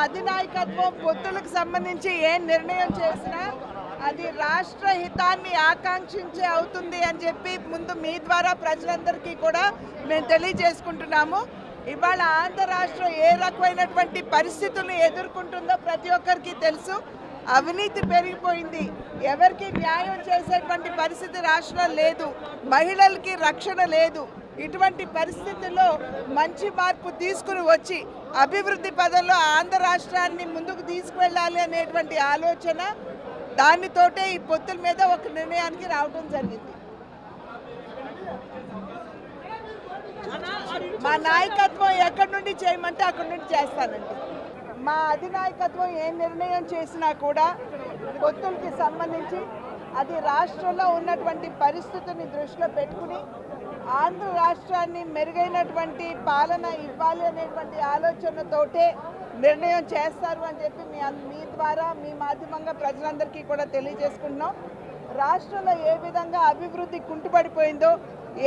అధినాయకత్వం పొత్తులకు సంబంధించి ఏ నిర్ణయం చేసినా అది రాష్ట్ర హితాన్ని ఆకాంక్షించే అవుతుంది అని చెప్పి ముందు మీ ద్వారా ప్రజలందరికీ కూడా మేము తెలియజేసుకుంటున్నాము. ఇవాళ ఆంధ్ర రాష్ట్రం ఏ రకమైనటువంటి పరిస్థితులను ఎదుర్కొంటుందో ప్రతి ఒక్కరికి తెలుసు. అవినీతి పెరిగిపోయింది, ఎవరికి న్యాయం చేసేటువంటి పరిస్థితి రాష్ట్రం లేదు, మహిళలకి రక్షణ లేదు. ఇటువంటి పరిస్థితుల్లో మంచి మార్పు తీసుకుని వచ్చి అభివృద్ధి పదంలో ఆంధ్ర రాష్ట్రాన్ని ముందుకు తీసుకువెళ్ళాలి అనేటువంటి ఆలోచన, దానితోటే ఈ పొత్తుల మీద ఒక నిర్ణయానికి రావడం జరిగింది. మా నాయకత్వం ఎక్కడి నుండి చేయమంటే అక్కడి నుండి చేస్తానండి. మా అధినాయకత్వం ఏ నిర్ణయం చేసినా కూడా పొత్తులకి సంబంధించి అది రాష్ట్రంలో ఉన్నటువంటి పరిస్థితిని దృష్టిలో పెట్టుకుని ఆంధ్ర రాష్ట్రాన్ని మెరుగైనటువంటి పాలన ఇవ్వాలి అనేటువంటి ఆలోచనతోటే నిర్ణయం చేస్తారు అని చెప్పి మీ ద్వారా మీ మాధ్యమంగా ప్రజలందరికీ కూడా తెలియజేసుకుంటున్నాం. రాష్ట్రంలో ఏ విధంగా అభివృద్ధి కుంటుపడిపోయిందో,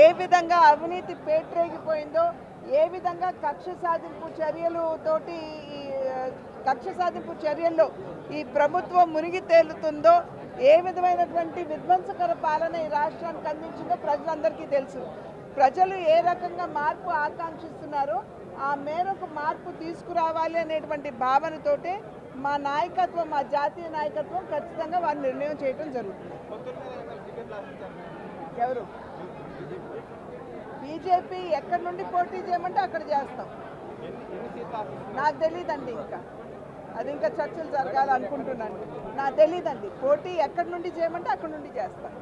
ఏ విధంగా అవినీతి పేట్రేగిపోయిందో, ఏ విధంగా కక్ష సాధింపు చర్యల్లో ఈ ప్రభుత్వం మునిగి తేలుతుందో, ఏ విధమైనటువంటి విధ్వంసకర పాలన ఈ రాష్ట్రానికి అందించిందో ప్రజలందరికీ తెలుసు. ప్రజలు ఏ రకంగా మార్పు ఆకాంక్షిస్తున్నారో ఆ మేరకు మార్పు తీసుకురావాలి అనేటువంటి భావనతోటే మా నాయకత్వం, మా జాతీయ నాయకత్వం ఖచ్చితంగా వారి నిర్ణయం చేయడం జరుగుతుంది. ఎవరు బీజేపీ ఎక్కడి నుండి పోటీ చేయమంటే అక్కడ చేస్తాం. నాకు తెలీదండి, అది ఇంకా చర్చలు జరగాలనుకుంటున్నాను. నాకు తెలీదండి. పోటీ ఎక్కడి నుండి చేయమంటే అక్కడి నుండి చేస్తాం.